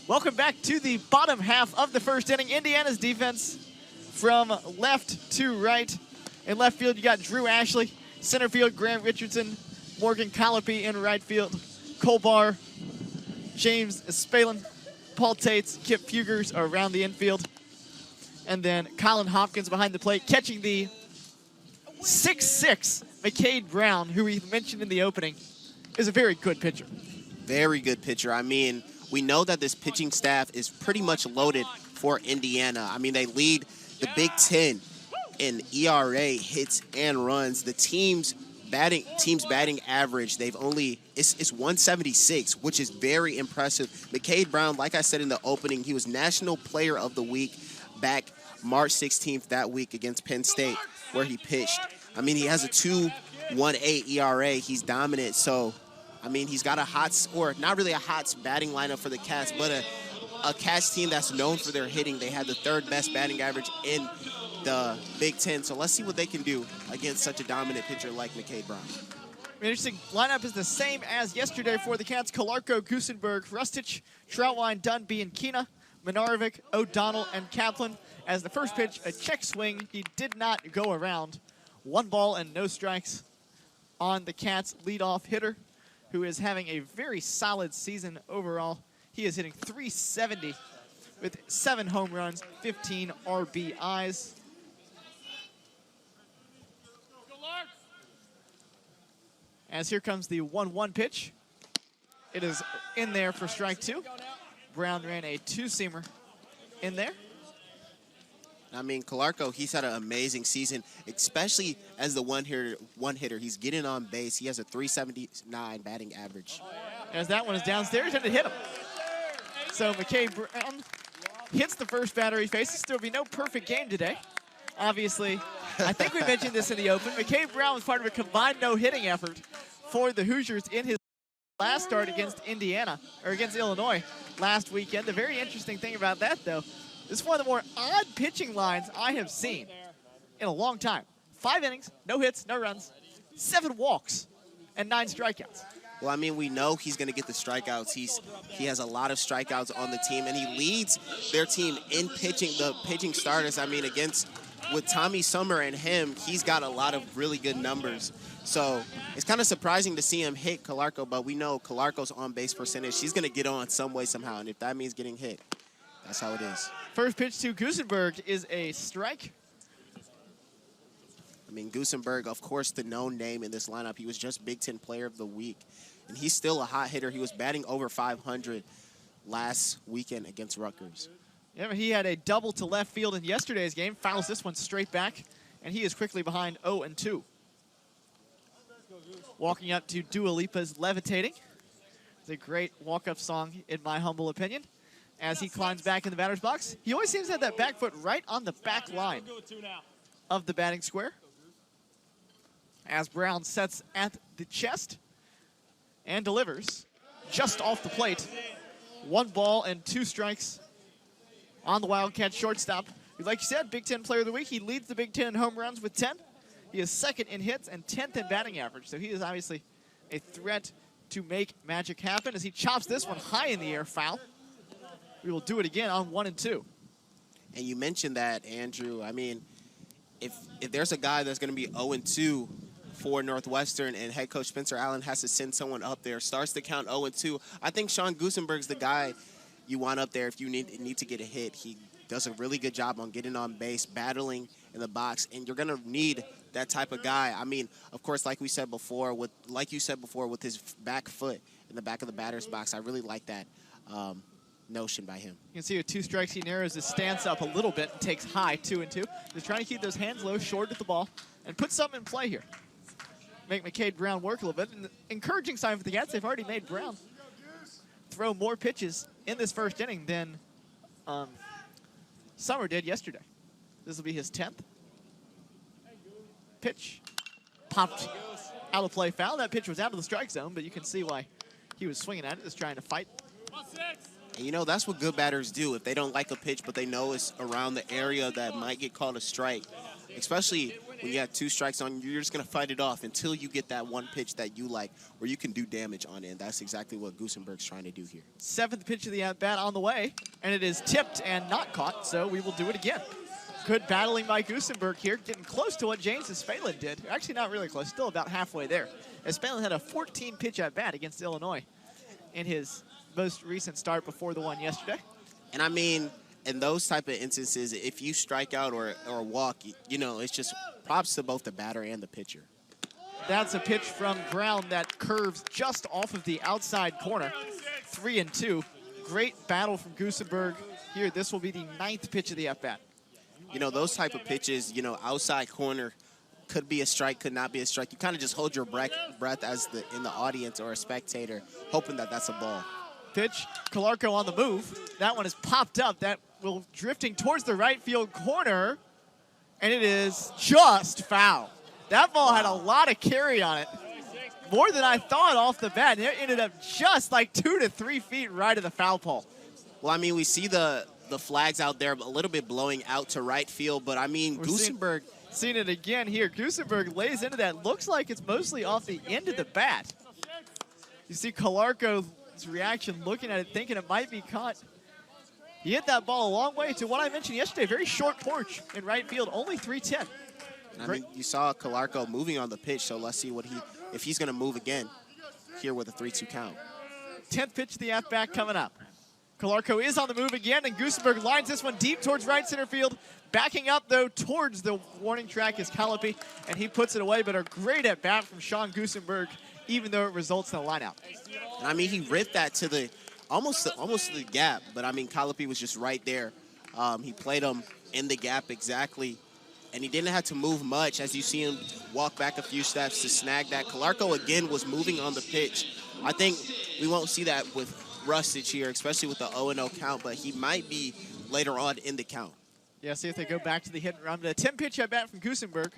Welcome back to the bottom half of the first inning. Indiana's defense from left to right. In left field, you got Drew Ashley. Center field, Grant Richardson. Morgan Colopy in right field. Colbar, James Spalin, Paul Tates, Kip Fugers around the infield. And then Colin Hopkins behind the plate, catching the 6'6" McCade Brown, who we mentioned in the opening, is a very good pitcher. Very good pitcher. I mean, we know that this pitching staff is pretty much loaded for Indiana. I mean, they lead the Big Ten in ERA, hits, and runs. The team's batting average, it's 176, which is very impressive. McCade Brown, like I said in the opening, he was National Player of the Week back March 16th that week against Penn State, where he pitched. I mean, he has a 2.18 ERA. He's dominant. So, I mean, he's got not really a hot batting lineup for the Cats, but a Cats team that's known for their hitting. They had the third best batting average in the Big Ten. So let's see what they can do against such a dominant pitcher like McCade Brown. Interesting lineup is the same as yesterday for the Cats. Kolarko, Gusenberg, Rustich, Troutwine, Dunn, Bianchina, Minarovic, O'Donnell, and Kaplan. As the first pitch, a check swing. He did not go around. 1 ball and no strikes on the Cats' leadoff hitter, who is having a very solid season overall. He is hitting .370 with 7 home runs, 15 RBIs. As here comes the 1-1 pitch. It is in there for strike 2. Brown ran a 2-seamer in there. I mean, Kolarko, he's had an amazing season, especially as the one hitter. He's getting on base. He has a .379 batting average. As that one is downstairs, and it hit him. So McCade Brown hits the first batter he faces. There will be no perfect game today. Obviously, I think we mentioned this in the open. McCade Brown was part of a combined no-hitting effort for the Hoosiers in his last start against Illinois last weekend. The very interesting thing about that, though, this is one of the more odd pitching lines I have seen in a long time. 5 innings, no hits, no runs, 7 walks, and 9 strikeouts. Well, I mean, we know he's going to get the strikeouts. He has a lot of strikeouts on the team, and he leads their team in pitching, the pitching starters. I mean, with Tommy Summer and him, he's got a lot of really good numbers. So it's kind of surprising to see him hit Kolarko, but we know Kolarko's on-base percentage. She's going to get on some way, somehow, and if that means getting hit, that's how it is. First pitch to Gusenberg is a strike. I mean, Gusenberg, of course, the known name in this lineup. He was just Big Ten Player of the Week, and he's still a hot hitter. He was batting over .500 last weekend against Rutgers. Yeah, he had a double to left field in yesterday's game. Fouls this one straight back, and he is quickly behind 0-2. Walking up to Dua Lipa's Levitating. It's a great walk-up song, in my humble opinion, as he climbs back in the batter's box. He always seems to have that back foot right on the back line of the batting square. As Brown sets at the chest and delivers just off the plate. 1 ball and 2 strikes on the Wildcat shortstop. Like you said, Big Ten Player of the Week. He leads the Big Ten in home runs with 10. He is 2nd in hits and 10th in batting average. So he is obviously a threat to make magic happen as he chops this one high in the air, foul. We will do it again on 1-2. And you mentioned that, Andrew. I mean, if there's a guy that's going to be 0-2 for Northwestern and head coach Spencer Allen has to send someone up there, starts to count 0-2, I think Sean Gusenberg's the guy you want up there if you need to get a hit. He does a really good job on getting on base, battling in the box, and you're going to need that type of guy. I mean, of course, like you said before, with his back foot in the back of the batter's box, I really like that notion by him. You can see with 2 strikes, he narrows his stance up a little bit and takes high 2-2. Just trying to keep those hands low, short at the ball, and put something in play here. Make McCade Brown work a little bit. And encouraging sign for the Cats, they've already made Brown throw more pitches in this first inning than Summer did yesterday. This will be his 10th. Pitch popped out of play, foul. That pitch was out of the strike zone, but you can see why he was swinging at it, just trying to fight. And you know, that's what good batters do. If they don't like a pitch, but they know it's around the area that might get called a strike, especially when you have 2 strikes on you, you're just going to fight it off until you get that one pitch that you like where you can do damage on it. And that's exactly what Goosenberg's trying to do here. 7th pitch of the at-bat on the way, and it is tipped and not caught, so we will do it again. Good battling by Goosenberg here, getting close to what James Espalin did. Actually, not really close, still about halfway there. Espalin had a 14-pitch at-bat against Illinois in his most recent start before the one yesterday. And I mean, in those type of instances, if you strike out or walk, you know, it's just props to both the batter and the pitcher. That's a pitch from Brown that curves just off of the outside corner. 3-2. Great battle from Goosenberg here. This will be the 9th pitch of the at-bat. You know, those type of pitches, you know, outside corner could be a strike, could not be a strike. You kind of just hold your breath as in the audience or a spectator, hoping that that's a ball. Pitch, Calarco on the move. That one is popped up. That will drifting towards the right field corner, and it is just foul. That ball had a lot of carry on it, more than I thought off the bat. It ended up just like 2 to 3 feet right of the foul pole. Well, I mean, we see the flags out there a little bit blowing out to right field, but I mean, Goosenberg. Seen it again here. Goosenberg lays into that. Looks like it's mostly off the end of the bat. You see Calarco's reaction, looking at it, thinking it might be caught. He hit that ball a long way to what I mentioned yesterday, very short porch in right field, only 310. I mean, you saw Calarco moving on the pitch, so let's see if he's going to move again here with a 3-2 count. 10th pitch of the at-bat coming up. Calarco is on the move again, and Goosenberg lines this one deep towards right center field. Backing up, though, towards the warning track is Callipy, and he puts it away, but a great at-bat from Sean Goosenberg, even though it results in a lineout. And I mean, he ripped that to the almost to the gap, but I mean, Callipy was just right there. He played him in the gap exactly, and he didn't have to move much as you see him walk back a few steps to snag that. Calarco, again, was moving on the pitch. I think we won't see that with Rustage here, especially with the 0-0 count, but he might be later on in the count. Yeah, see if they go back to the hit and run. But a 10-pitch at-bat from Goosenberg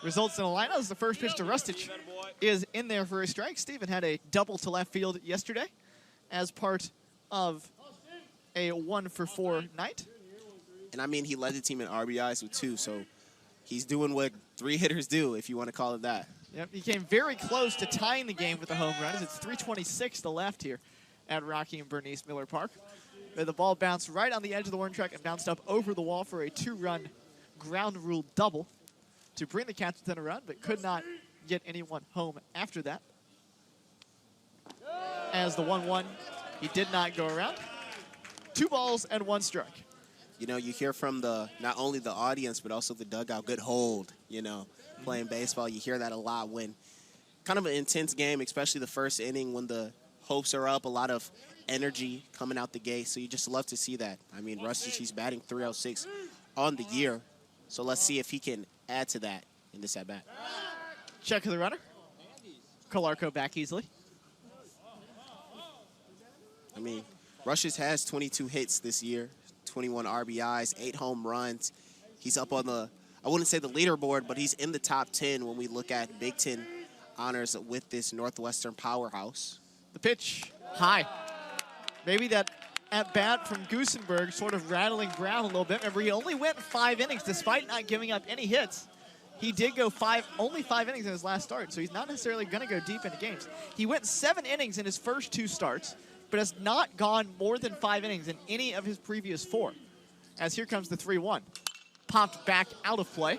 results in a line. As the first pitch to Rustage is in there for a strike. Steven had a double to left field yesterday as part of a 1-for-4 night. And I mean, he led the team in RBIs with 2, so he's doing what 3 hitters do, if you want to call it that. Yep, he came very close to tying the game with a home run. It's 3:26 to left here at Rocky and Bernice Miller Park. But the ball bounced right on the edge of the warning track and bounced up over the wall for a 2-run ground rule double to bring the Cats within a run, but could not get anyone home after that. As the 1-1, he did not go around. 2 balls and 1 strike. You know, you hear from not only the audience, but also the dugout, good hold, you know, playing baseball. You hear that a lot when kind of an intense game, especially the first inning when the hopes are up, a lot of energy coming out the gate. So you just love to see that. I mean, Rustage, he's batting .306 on the year. So let's see if he can add to that in this at-bat. Check of the runner. Calarco back easily. I mean, Rustage has 22 hits this year, 21 RBIs, 8 home runs. He's up on I wouldn't say the leaderboard, but he's in the top 10 when we look at Big Ten honors with this Northwestern powerhouse. The pitch, high. Maybe that at-bat from Goosenberg sort of rattling Brown a little bit. Remember, he only went 5 innings despite not giving up any hits. He did go only 5 innings in his last start, so he's not necessarily going to go deep into games. He went 7 innings in his first 2 starts, but has not gone more than 5 innings in any of his previous 4. As here comes the 3-1. Popped back out of play.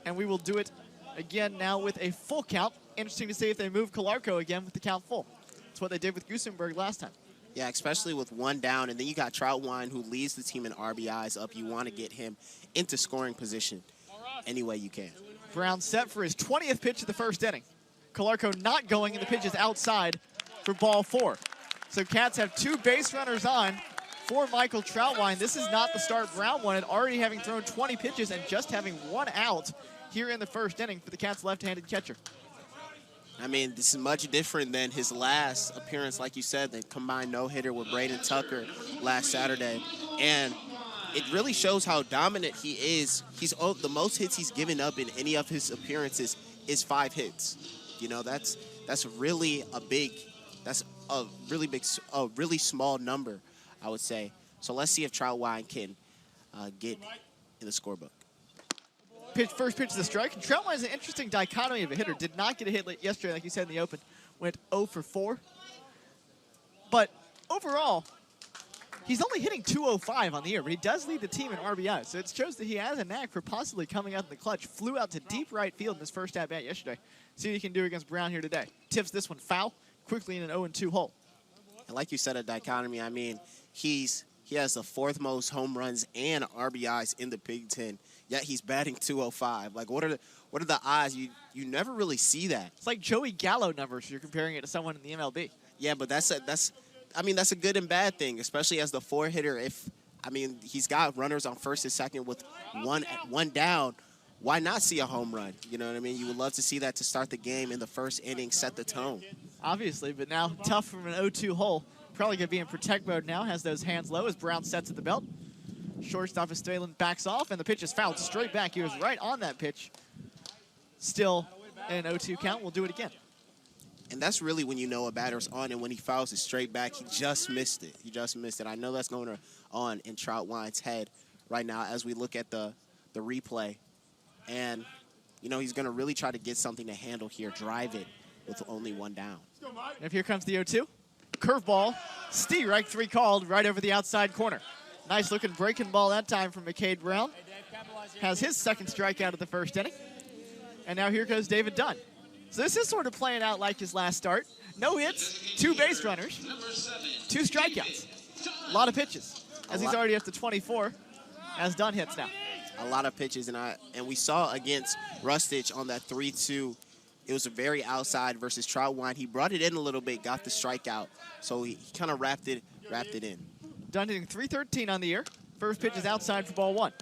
And we will do it again now with a full count. Interesting to see if they move Calarco again with the count full. That's what they did with Goosenberg last time. Yeah, especially with 1 down. And then you got Troutwine, who leads the team in RBIs up. You want to get him into scoring position any way you can. Brown set for his 20th pitch of the first inning. Calarco not going, and the pitch is outside for ball 4. So Cats have 2 base runners on for Michael Troutwine. This is not the start Brown wanted, already having thrown 20 pitches and just having 1 out here in the first inning for the Cats' left-handed catcher. I mean, this is much different than his last appearance, like you said, the combined no-hitter with Braden Tucker last Saturday. And it really shows how dominant he is. The most hits he's given up in any of his appearances is 5 hits. You know, that's really a really small number, I would say. So let's see if Troutwine can get in the scorebook. First pitch is a strike. And Troutwine is an interesting dichotomy of a hitter. Did not get a hit yesterday, like you said in the open. Went 0 for 4. But overall, he's only hitting .205 on the year, but he does lead the team in RBI. So it shows that he has a knack for possibly coming out in the clutch. Flew out to deep right field in his first at-bat yesterday. See what he can do against Brown here today. Tips this one foul, quickly in an 0-2 hole. And like you said, a dichotomy, I mean, he has the 4th most home runs and RBIs in the Big Ten, yet he's batting .205. Like, what are the odds? You never really see that. It's like Joey Gallo numbers if you're comparing it to someone in the MLB. Yeah, but that's a good and bad thing, especially as the 4 hitter. He's got runners on first and second with one down. Why not see a home run? You know what I mean? You would love to see that to start the game in the first inning, set the tone. Obviously, but now tough from an 0-2 hole. Probably going to be in protect mode now, has those hands low as Brown sets at the belt. Shortstop is Stalin backs off, and the pitch is fouled straight back. He was right on that pitch. Still an 0-2 count. We'll do it again. And that's really when you know a batter's on, and when he fouls it straight back, he just missed it. I know that's going on in Troutwine's head right now as we look at the replay. And, you know, he's going to really try to get something to handle here, drive it with only 1 down. And if here comes the 0-2. Curveball, strike 3 called right over the outside corner. Nice looking breaking ball that time from McCade Brown. Has his 2nd strikeout of the first inning. And now here goes David Dunn. So this is sort of playing out like his last start. No hits, 2 base runners, 2 strikeouts. A lot of pitches, as he's already up to 24 as Dunn hits now. A lot of pitches, and we saw against Rustich on that 3-2, it was a very outside versus Troutwine. He brought it in a little bit, got the strikeout, so he kind of wrapped it in. Dunn hitting .313 on the year. First pitch is outside for ball 1.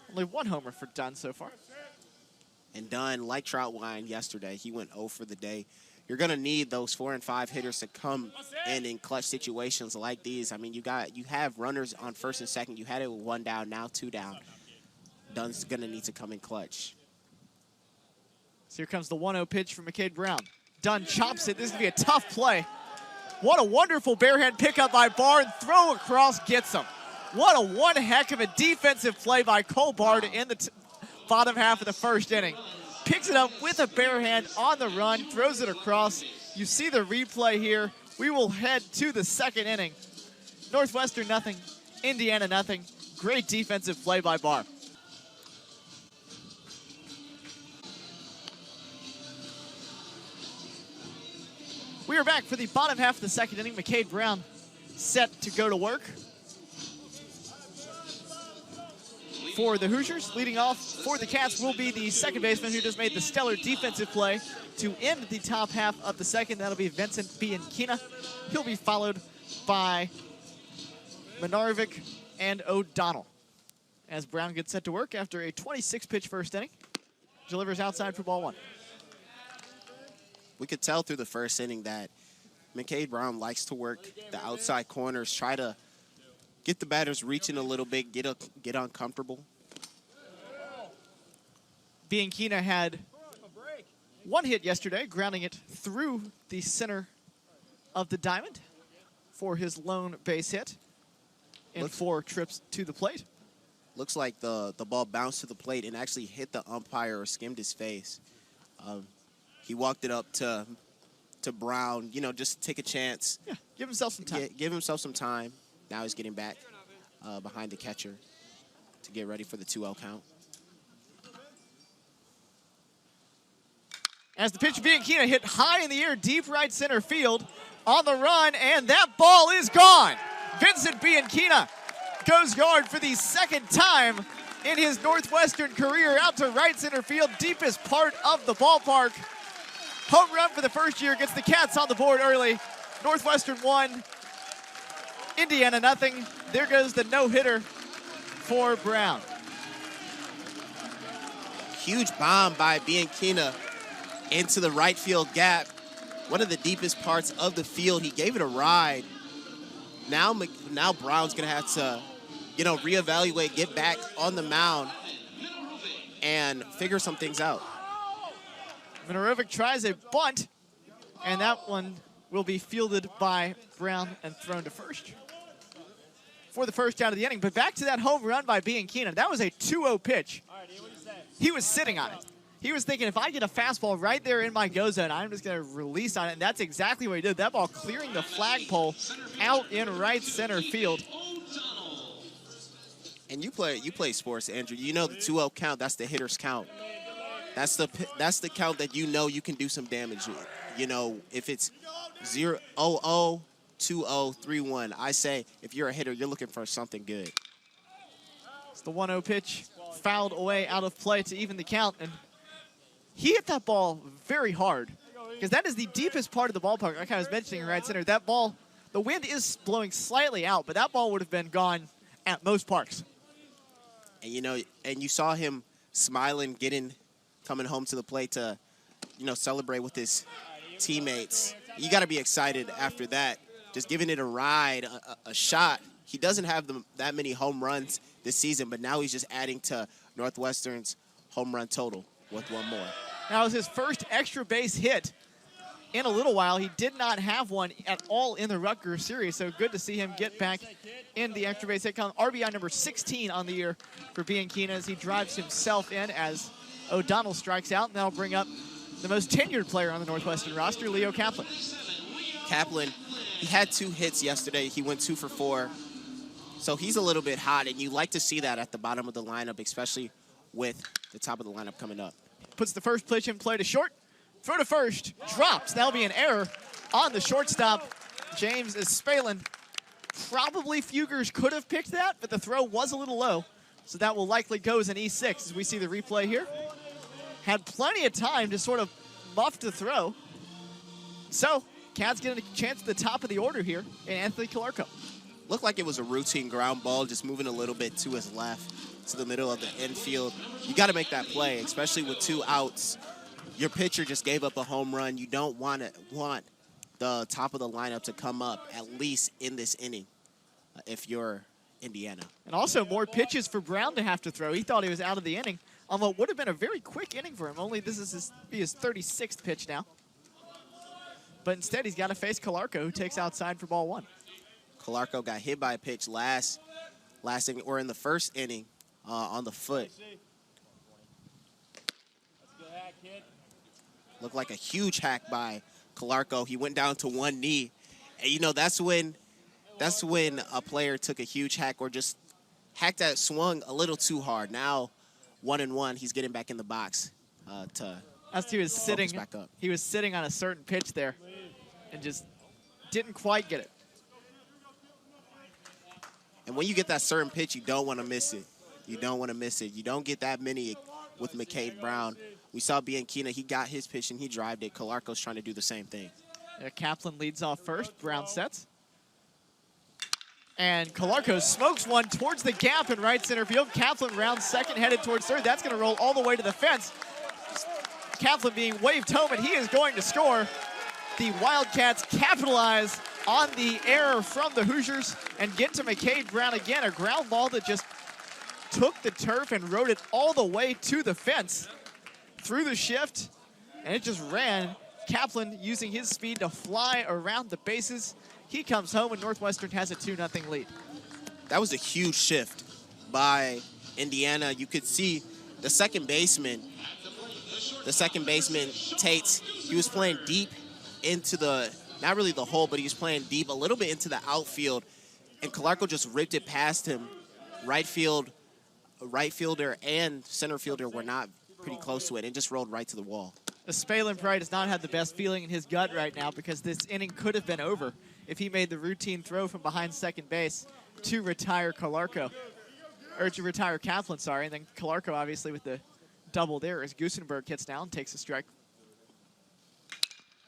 Only 1 homer for Dunn so far. And Dunn, like Troutwine yesterday, he went 0 for the day. You're going to need those 4 and 5 hitters to come in clutch situations like these. I mean, you have runners on first and second. You had it with 1 down, now 2 down. Dunn's going to need to come in clutch. So here comes the 1-0 pitch from McCade Brown. Dunn chops it. This is going to be a tough play. What a wonderful barehand pickup by Barr, and throw across gets him. What a one heck of a defensive play by Cole Bard in the bottom half of the first inning. Picks it up with a barehand on the run, throws it across. You see the replay here. We will head to the 2nd inning. Northwestern nothing, Indiana nothing. Great defensive play by Barr. We are back for the bottom half of the 2nd inning. McCade Brown set to go to work. For the Hoosiers, leading off for the Cats will be the 2nd baseman who just made the stellar defensive play to end the top half of the 2nd. That'll be Vincent Bianchina. He'll be followed by Manarovic and O'Donnell. As Brown gets set to work after a 26-pitch first inning, delivers outside for ball 1. We could tell through the first inning that McCade Brown likes to work the outside corners, try to get the batters reaching a little bit, get uncomfortable. Bianchina had 1 hit yesterday, grounding it through the center of the diamond for his lone base hit in 4 trips to the plate. Looks like the ball bounced to the plate and actually hit the umpire or skimmed his face. He walked it up to Brown, you know, just take a chance. Yeah, give himself some time. Give himself some time. Now he's getting back behind the catcher to get ready for the 2-0 count. As the pitch, Bianchina hit high in the air, deep right center field on the run, and that ball is gone. Vincent Bianchina goes yard for the 2nd time in his Northwestern career, out to right center field, deepest part of the ballpark. Home run for the first year gets the Cats on the board early. Northwestern 1, Indiana nothing. There goes the no-hitter for Brown. Huge bomb by Bianchina into the right field gap. One of the deepest parts of the field. He gave it a ride. Now Brown's going to have to, you know, reevaluate, get back on the mound, and figure some things out. Manarovic tries a bunt, and that one will be fielded by Brown and thrown to first. for the first out of the inning. But back to that home run by Bianchina. That was a 2-0 pitch. He was sitting on it. He was thinking, if I get a fastball right there in my go zone, I'm just going to release on it. And that's exactly what he did. That ball clearing the flagpole out in right center field. And you play sports, Andrew. You know the 2-0 count, that's the hitter's count. That's the count that you know you can do some damage with. You know, if it's 0-0, 2-0, 3-1, I say if you're a hitter, you're looking for something good. It's the 1-0 pitch, fouled away out of play to even the count. And he hit that ball very hard because that is the deepest part of the ballpark. Like I was mentioning in right center, that ball, the wind is blowing slightly out, but that ball would have been gone at most parks. And, you know, and you saw him smiling, coming home to the plate to, you know, celebrate with his teammates. You got to be excited after that. Just giving it a ride, a shot. He doesn't have that many home runs this season, but now he's just adding to Northwestern's home run total with one more. That was his first extra base hit in a little while. He did not have one at all in the Rutgers series, so good to see him get back in the extra base hit count. RBI number 16 on the year for Bianchina as he drives himself in as O'Donnell strikes out, and that'll bring up the most tenured player on the Northwestern roster, Leo Kaplan. Kaplan, he had 2 hits yesterday. He went 2 for 4. So he's a little bit hot, and you like to see that at the bottom of the lineup, especially with the top of the lineup coming up. Puts the first pitch in play to short. Throw to first, drops. That'll be an error on the shortstop, James Espalin. Probably Fugers could have picked that, but the throw was a little low. So that will likely go as an E6 as we see the replay here. Had plenty of time to sort of muff the throw. So Cats getting a chance at the top of the order here in Anthony Calarco. Looked like it was a routine ground ball, just moving a little bit to his left, to the middle of the infield. You got to make that play, especially with 2 outs. Your pitcher just gave up a home run. You don't want the top of the lineup to come up, at least in this inning, if you're Indiana. And also more pitches for Brown to have to throw. He thought he was out of the inning on what would have been a very quick inning for him. Only this is his 36th pitch now. But instead, he's got to face Calarco, who takes outside for ball 1. Calarco got hit by a pitch last inning, or in the first inning, on the foot. Looked like a huge hack by Calarco. He went down to one knee. And, you know, that's when a player took a huge hack or just hacked that swung a little too hard. Now, 1-1, he's getting back in the box As he was sitting, back up. He was sitting on a certain pitch there and just didn't quite get it. And when you get that certain pitch, you don't want to miss it. You don't want to miss it. You don't get that many with McCade Brown. We saw Bianchina. He got his pitch and he drived it. Calarco's trying to do the same thing. Kaplan leads off first. Brown sets. And Calarco smokes one towards the gap in right center field. Kaplan rounds second, headed towards third. That's going to roll all the way to the fence. Kaplan being waved home, and he is going to score. The Wildcats capitalize on the error from the Hoosiers and get to McCade Brown again. A ground ball that just took the turf and rode it all the way to the fence through the shift, and it just ran. Kaplan using his speed to fly around the bases. He comes home, and Northwestern has a 2-0 lead. That was a huge shift by Indiana. You could see the second baseman, Tate, he was playing deep into the, not really the hole, but he was playing deep a little bit into the outfield, and Calarco just ripped it past him. Right fielder and center fielder were not pretty close to it and just rolled right to the wall. Espalin probably does not have the best feeling in his gut right now because this inning could have been over if he made the routine throw from behind second base to retire Calarco, or to retire Kaplan, sorry, and then Calarco obviously with the double there as Gusenberg hits down, takes a strike.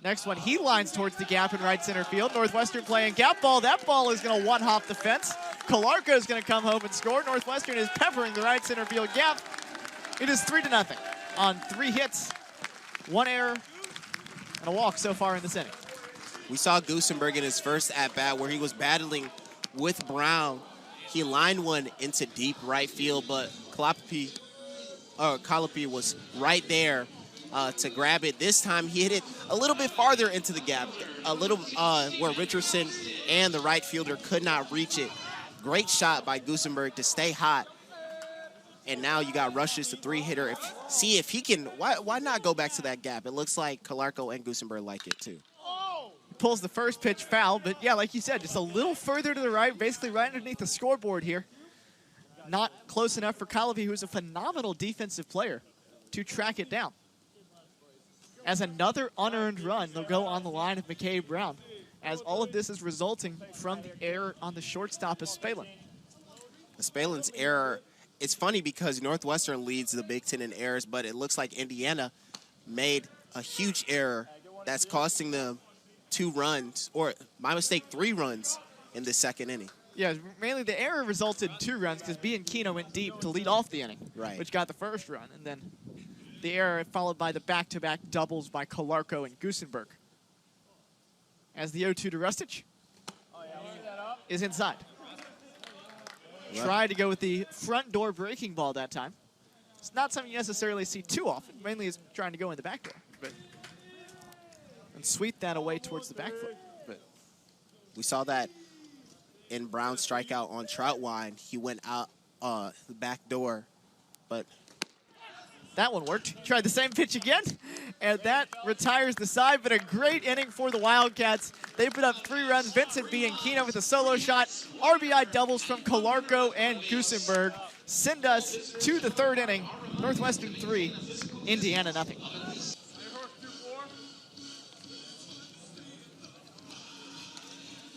Next one, he lines towards the gap in right center field. Northwestern playing gap ball. That ball is going to one-hop the fence. Calarco is going to come home and score. Northwestern is peppering the right center field gap. It is 3-0 on 3 hits, 1 error, and a walk so far in this inning. We saw Gusenberg in his first at-bat where he was battling with Brown. He lined one into deep right field, but Calapi was right there to grab it. This time he hit it a little bit farther into the gap, a little where Richardson and the right fielder could not reach it. Great shot by Gusenberg to stay hot. And now you got rushes to three-hitter. See if he can, why not go back to that gap? It looks like Calarco and Gusenberg like it too. Pulls the first pitch foul, but yeah, like you said, just a little further to the right, basically right underneath the scoreboard here. Not close enough for Calapi, who's a phenomenal defensive player, to track it down. As another unearned run, they'll go on the line of McCade Brown, as all of this is resulting from the error on the shortstop of Spalen. Spalen's error, it's funny because Northwestern leads the Big Ten in errors, but it looks like Indiana made a huge error that's costing them 2 runs, or my mistake, 3 runs in the second inning. Yeah, mainly the error resulted in 2 runs because Bianchino went deep to lead off the inning, right, which got the first run, and then the error followed by the back-to-back doubles by Calarco and Gusenberg. As the 0-2 to Rustic is inside. Yep. Tried to go with the front door breaking ball that time. It's not something you necessarily see too often. Mainly is trying to go in the back door. And sweep that away towards the back foot. But we saw that in Brown's strikeout on Troutwine. He went out the back door, but that one worked. Tried the same pitch again, and that retires the side, but a great inning for the Wildcats. They put up 3 runs. Vincent Bianchino with a solo shot. RBI doubles from Calarco and Gusenberg send us to the 3rd inning. Northwestern 3, Indiana nothing.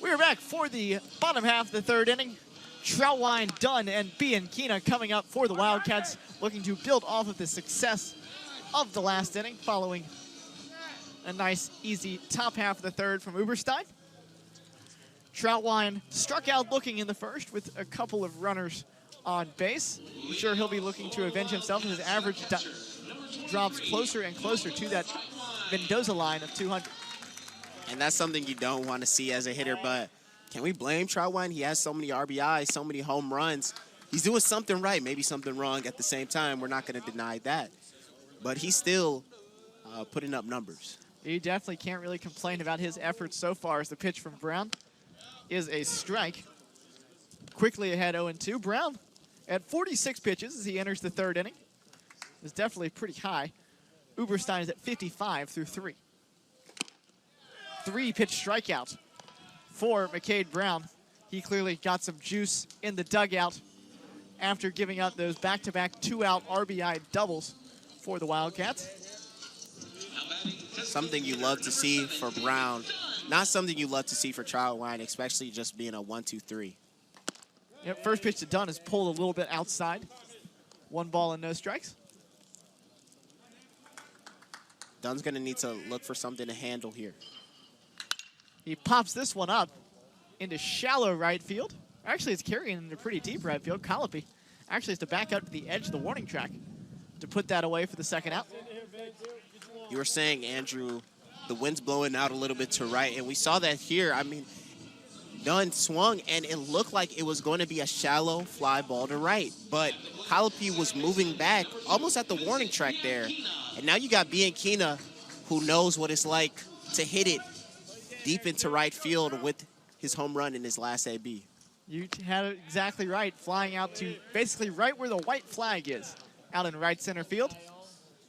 We are back for the bottom half of the 3rd inning. Troutwine done and Bianchino coming up for the Wildcats, looking to build off of the success of the last inning following a nice, easy top half of the 3rd from Uberstein. Troutwine struck out looking in the 1st with a couple of runners on base. I'm sure he'll be looking to avenge himself as his average drops closer and closer to that Mendoza line of 200. And that's something you don't want to see as a hitter, but can we blame Troutwine? He has so many RBIs, so many home runs. He's doing something right, maybe something wrong at the same time. We're not going to deny that. But he's still putting up numbers. You definitely can't really complain about his efforts so far, as the pitch from Brown is a strike. Quickly ahead 0-2. Brown at 46 pitches as he enters the 3rd inning is definitely pretty high. Uberstein is at 55 through 3. 3-pitch strikeout for McCade Brown. He clearly got some juice in the dugout after giving up those back-to-back 2-out RBI doubles for the Wildcats. Something you love to see for Brown. Not something you love to see for Troutwine, especially just being a 1-2-3. Yep, first pitch to Dunn is pulled a little bit outside. 1 ball and no strikes. Dunn's going to need to look for something to handle here. He pops this one up into shallow right field. Actually, it's carrying into pretty deep right field. Calapi actually has to back up to the edge of the warning track to put that away for the 2nd out. You were saying, Andrew, the wind's blowing out a little bit to right, and we saw that here. I mean, Dunn swung, and it looked like it was going to be a shallow fly ball to right, but Calapi was moving back almost at the warning track there. And now you got Bianchino, who knows what it's like to hit it deep into right field with his home run in his last AB. You had it exactly right, flying out to basically right where the white flag is, out in right center field,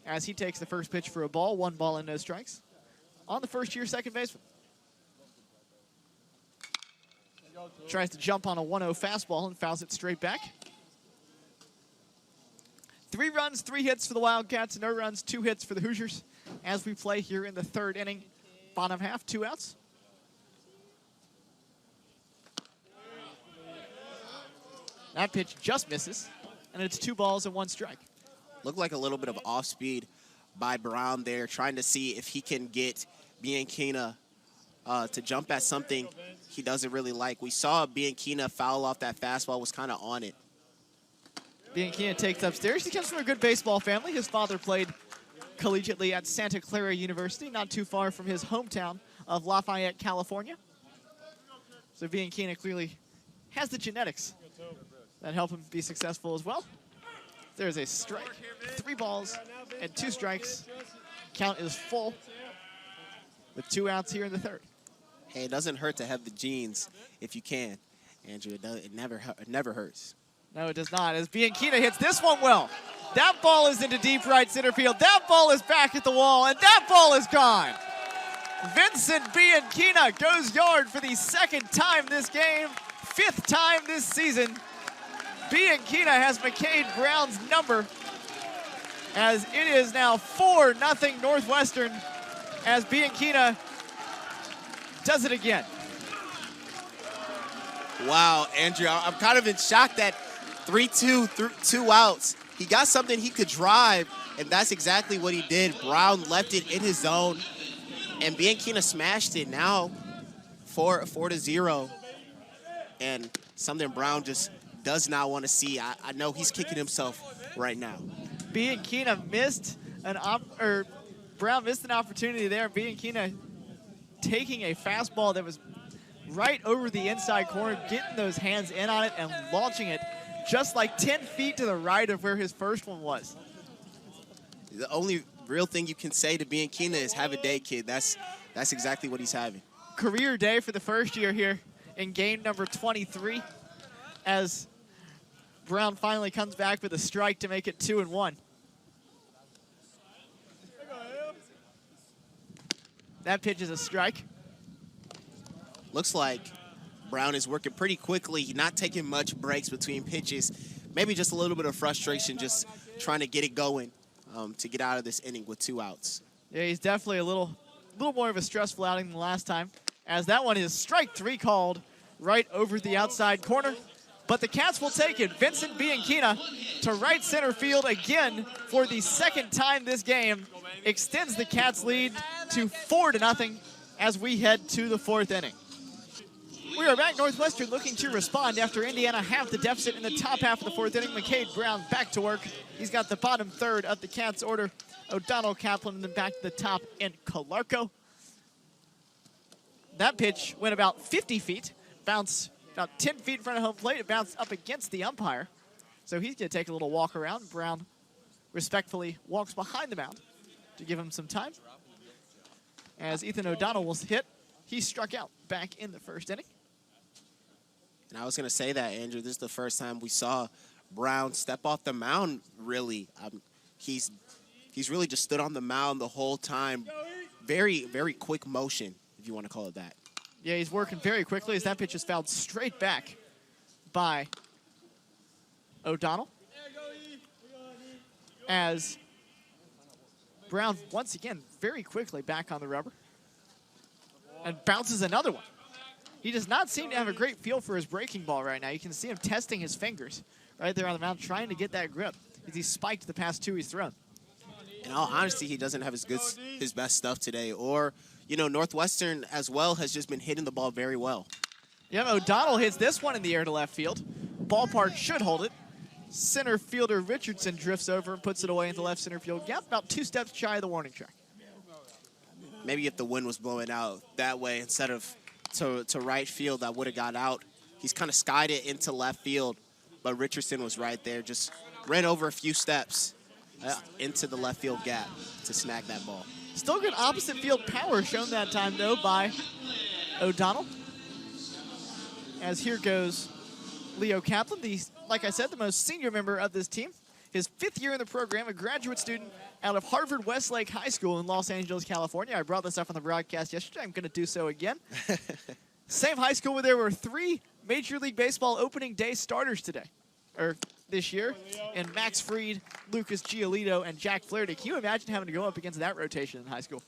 as he takes the first pitch for a ball, 1 ball and no strikes. On the first-year second baseman. Tries to jump on a 1-0 fastball and fouls it straight back. 3 runs, 3 hits for the Wildcats, no runs, 2 hits for the Hoosiers as we play here in the 3rd inning. Bottom half, 2 outs. That pitch just misses, and it's 2 balls and 1 strike. Looked like a little bit of off-speed by Brown there, trying to see if he can get Bianchino to jump at something he doesn't really like. We saw Bianchino foul off that fastball, was kind of on it. Bianchino takes upstairs. He comes from a good baseball family. His father played collegiately at Santa Clara University, not too far from his hometown of Lafayette, California. So Bianchino clearly has the genetics that help him be successful as well. There's a strike. 3 balls and 2 strikes. Count is full with 2 outs here in the 3rd. Hey, it doesn't hurt to have the genes if you can. Andrew, it never hurts. No, it does not. As Bianchina hits this one well. That ball is into deep right center field. That ball is back at the wall, and that ball is gone. Vincent Bianchina goes yard for the second time this game, fifth time this season. Bianchina has McCade Brown's number, as it is now 4-0 Northwestern, as Bianchina does it again. Wow, Andrew, I'm kind of in shock that 3-2 through 2 outs. He got something he could drive, and that's exactly what he did. Brown left it in his zone, and Bianchina smashed it. Now 4-0, and something Brown just does not want to see. I know he's kicking himself right now. Bianchina missed Brown missed an opportunity there. Bianchina taking a fastball that was right over the inside corner, getting those hands in on it and launching it just like 10 feet to the right of where his first one was. The only real thing you can say to Bianchina is have a day, kid. That's exactly what he's having. Career day for the first year here in game number 23, as Brown finally comes back with a strike to make it 2-1. That pitch is a strike. Looks like Brown is working pretty quickly. He's not taking much breaks between pitches. Maybe just a little bit of frustration, just trying to get it going to get out of this inning with 2 outs. Yeah, he's definitely a little more of a stressful outing than last time, as that one is strike 3 called right over the outside corner. But the Cats will take it. Vincent Bianchina to right center field again for the second time this game. Extends the Cats' lead to 4-0 as we head to the 4th inning. We are back. Northwestern looking to respond after Indiana halved the deficit in the top half of the 4th inning. McCade Brown back to work. He's got the bottom third of the Cats' order. O'Donnell, Kaplan, and then back to the top in Calarco. That pitch went about 50 feet, bounced about 10 feet in front of home plate. It bounced up against the umpire. So he's going to take a little walk around. Brown respectfully walks behind the mound to give him some time. As Ethan O'Donnell was hit, he struck out back in the 1st inning. And I was going to say that, Andrew, this is the first time we saw Brown step off the mound, really. He's really just stood on the mound the whole time. Very, very quick motion, if you want to call it that. Yeah, he's working very quickly as that pitch is fouled straight back by O'Donnell. As Brown, once again, very quickly back on the rubber. And bounces another one. He does not seem to have a great feel for his breaking ball right now. You can see him testing his fingers right there on the mound, trying to get that grip, as he spiked the past 2 he's thrown. In all honesty, he doesn't have his best stuff today. Or, you know, Northwestern as well has just been hitting the ball very well. Yeah, O'Donnell hits this one in the air to left field. Ballpark should hold it. Center fielder Richardson drifts over and puts it away into left center field gap, about 2 steps shy of the warning track. Maybe if the wind was blowing out that way instead of to right field, that would have got out. He's kind of skied it into left field, but Richardson was right there, just ran over a few steps into the left field gap to snag that ball. Still good opposite field power shown that time, though, by O'Donnell. As here goes Leo Kaplan, like I said, the most senior member of this team. His 5th year in the program, a graduate student out of Harvard Westlake High School in Los Angeles, California. I brought this up on the broadcast yesterday. I'm going to do so again. Same high school where there were 3 Major League Baseball opening day starters this year, and Max Fried, Lucas Giolito, and Jack Flaherty. Can you imagine having to go up against that rotation in high school?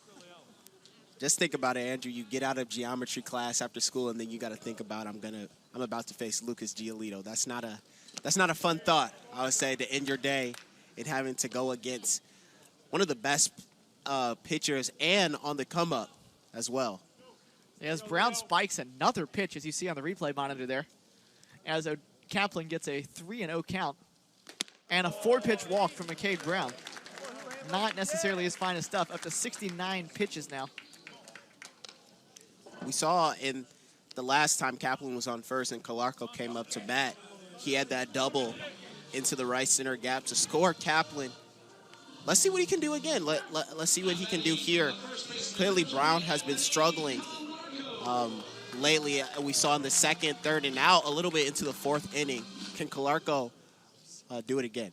Just think about it, Andrew. You get out of geometry class after school, and then you got to think about I'm about to face Lucas Giolito. That's not a fun thought, I would say, to end your day and having to go against one of the best pitchers and on the come up as well. As Brown spikes another pitch, as you see on the replay monitor there, as Kaplan gets a 3-0 count and a 4-pitch walk from McCade Brown. Not necessarily his finest stuff, up to 69 pitches now. We saw in the last time Kaplan was on first and Calarco came up to bat, he had that double into the right center gap to score. Kaplan, let's see what he can do again. Let's see what he can do here. Clearly Brown has been struggling lately. We saw in the second, third, and now a little bit into the fourth inning. Can Calarco do it again?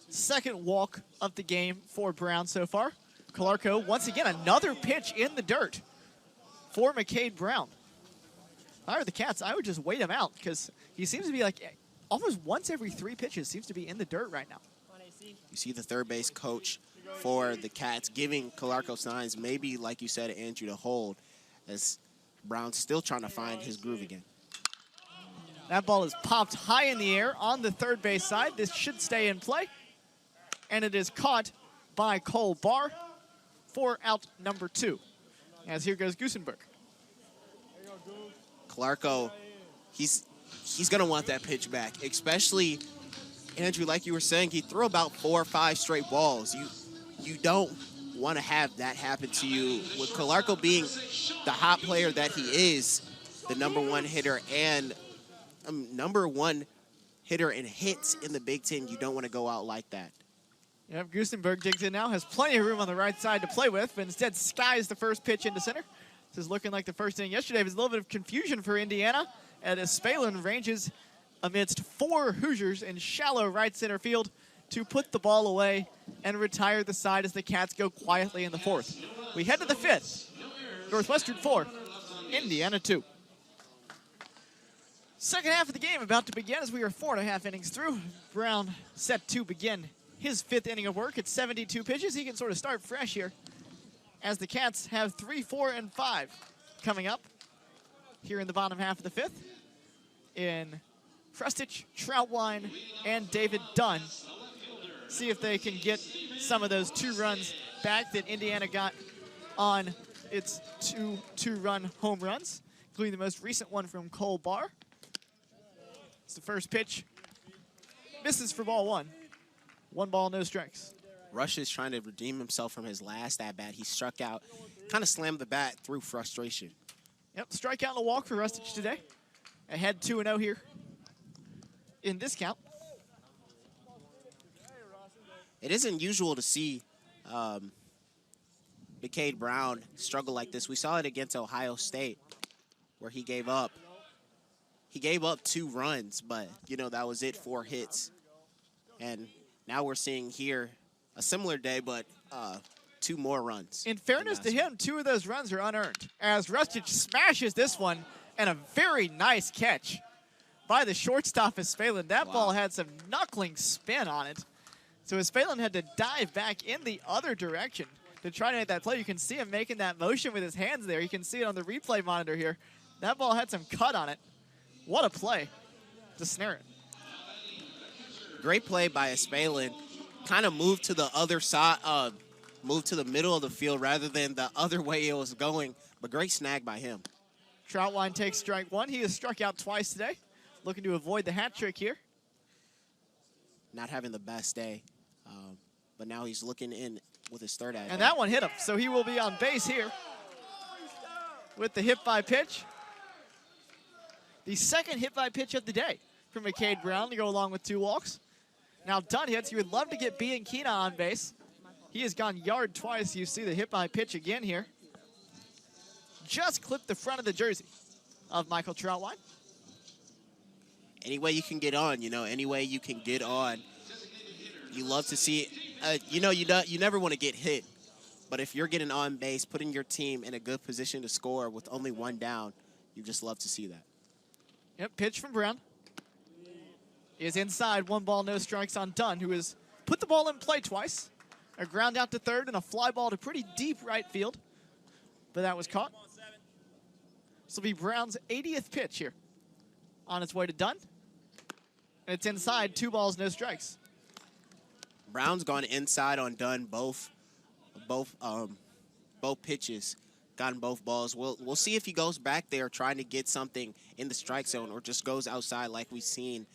Second walk of the game for Brown so far. Calarco, once again, another pitch in the dirt for McCade Brown. If I were the Cats, I would just wait him out because he seems to be like almost once every 3 pitches seems to be in the dirt right now. You see the third base coach for the Cats giving Calarco signs, maybe, like you said, Andrew, to hold, as Brown's still trying to find his groove again. That ball is popped high in the air on the third base side. This should stay in play. And it is caught by Cole Barr for out number 2. As here goes Goosenberg. Calarco, he's going to want that pitch back, especially, Andrew, like you were saying, he threw about 4 or 5 straight balls. You don't want to have that happen to you. With Calarco being the hot player that he is, the #1 hitter and #1 hitter in hits in the Big Ten, you don't want to go out like that. Yep, Goosenberg digs in now, has plenty of room on the right side to play with, but instead skies the first pitch into center. This is looking like the first inning yesterday. It was a little bit of confusion for Indiana, and as Spalen ranges amidst 4 Hoosiers in shallow right center field to put the ball away and retire the side as the Cats go quietly in the 4th. We head to the 5th. Northwestern 4, Indiana 2. Second half of the game about to begin as we are 4.5 innings through. Brown set to begin his 5th inning of work at 72 pitches. He can sort of start fresh here as the Cats have 3, 4, and 5 coming up here in the bottom half of the 5th in Frestich, Troutwine, and David Dunn. See if they can get some of those 2 runs back that Indiana got on its 2 two-run home runs, including the most recent one from Cole Barr. It's the first pitch. Misses for ball 1. 1 ball, no strikes. Rush is trying to redeem himself from his last at-bat. He struck out, kind of slammed the bat through frustration. Yep, strikeout and a walk for Rustich today. Ahead 2-0 here in this count. It isn't usual to see McCade Brown struggle like this. We saw it against Ohio State where he gave up 2 runs, but, you know, that was it, 4 hits. And now we're seeing here a similar day, but 2 more runs. In fairness to him, 2 of those runs are unearned, as Rustich smashes this one, and a very nice catch by the shortstop of Spalen. That ball had some knuckling spin on it. So Spalen had to dive back in the other direction to try to make that play. You can see him making that motion with his hands there. You can see it on the replay monitor here. That ball had some cut on it. What a play to snare it. Great play by Spalen. Kind of moved to the other side, moved to the middle of the field rather than the other way it was going, but great snag by him. Troutwine takes strike 1. He has struck out twice today, looking to avoid the hat trick here. Not having the best day, but now he's looking in with his third at-bat. And that one hit him, so he will be on base here with the hit-by-pitch. The second hit-by-pitch of the day for McCade Brown to go along with 2 walks. Now Dunn hits. You would love to get B and Keena on base. He has gone yard twice. You see the hit-by-pitch again here. Just clipped the front of the jersey of Michael Troutwine. Any way you can get on, you know, any way you can get on. You love to see, you know, you never want to get hit. But if you're getting on base, putting your team in a good position to score with only 1 down, you just love to see that. Yep, pitch from Brown. Is inside, 1 ball, no strikes on Dunn, who has put the ball in play twice. A ground out to third and a fly ball to pretty deep right field. But that was caught. This will be Brown's 80th pitch here. On its way to Dunn. And it's inside, 2 balls, no strikes. Brown's gone inside on Dunn both pitches, gotten both balls. We'll see if he goes back there trying to get something in the strike zone or just goes outside like we've seen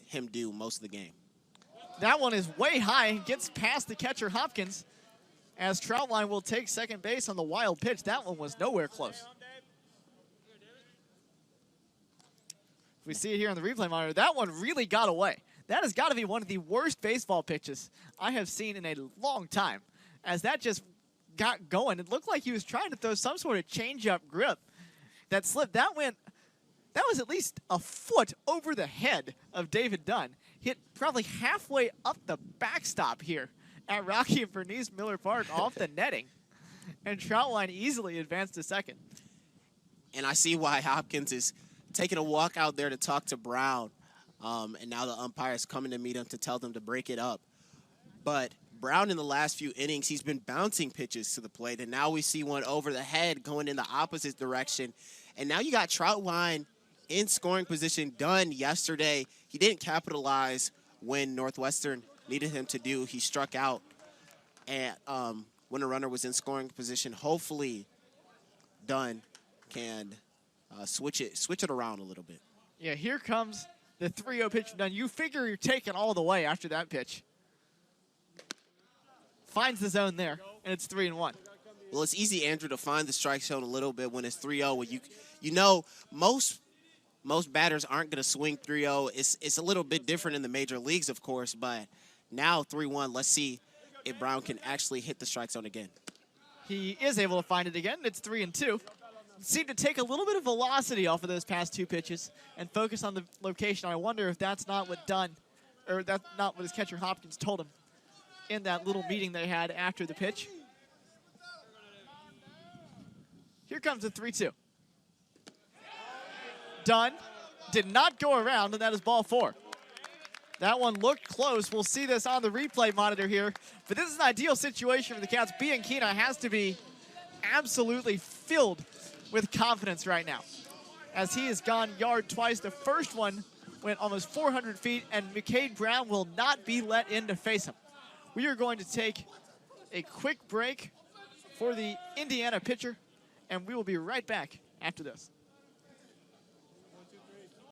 him do most of the game. That one is way high, gets past the catcher Hopkins as Troutwine will take second base on the wild pitch. That one was nowhere close. We see it here on the replay monitor. That one really got away. That has got to be one of the worst baseball pitches I have seen in a long time, as that just got going. It looked like he was trying to throw some sort of change-up grip, That slip, that was at least a foot over the head of David Dunn. Hit probably halfway up the backstop here at Rocky and Bernice Miller Park off the netting. And Troutwine easily advanced to second. And I see why Hopkins is taking a walk out there to talk to Brown. And now the umpire is coming to meet him to tell them to break it up. But Brown in the last few innings, he's been bouncing pitches to the plate. And now we see one over the head going in the opposite direction. And now you got Troutwine in scoring position. Dunn yesterday, he didn't capitalize when Northwestern needed him to do. He struck out and when a runner was in scoring position. Hopefully Dunn can switch it around a little bit. Yeah, here comes the 3-0 pitch from Dunn. You figure you're taking all the way after that pitch. Finds the zone there, and it's 3-1. Well, it's easy, Andrew, to find the strike zone a little bit when it's 3-0. When you know most batters aren't going to swing 3-0. It's a little bit different in the major leagues, of course, but now 3-1. Let's see if Brown can actually hit the strike zone again. He is able to find it again. It's 3-2. Seemed to take a little bit of velocity off of those past two pitches and focus on the location. I wonder if that's not what Dunn, or that's not what his catcher Hopkins told him in that little meeting they had after the pitch. Here comes the 3-2. Dunn did not go around, and that is ball 4. That one looked close. We'll see this on the replay monitor here. But this is an ideal situation for the Cats. Bianchina has to be absolutely filled with confidence right now, as he has gone yard twice. The first one went almost 400 feet, and McCade Brown will not be let in to face him. We are going to take a quick break for the Indiana pitcher, and we will be right back after this.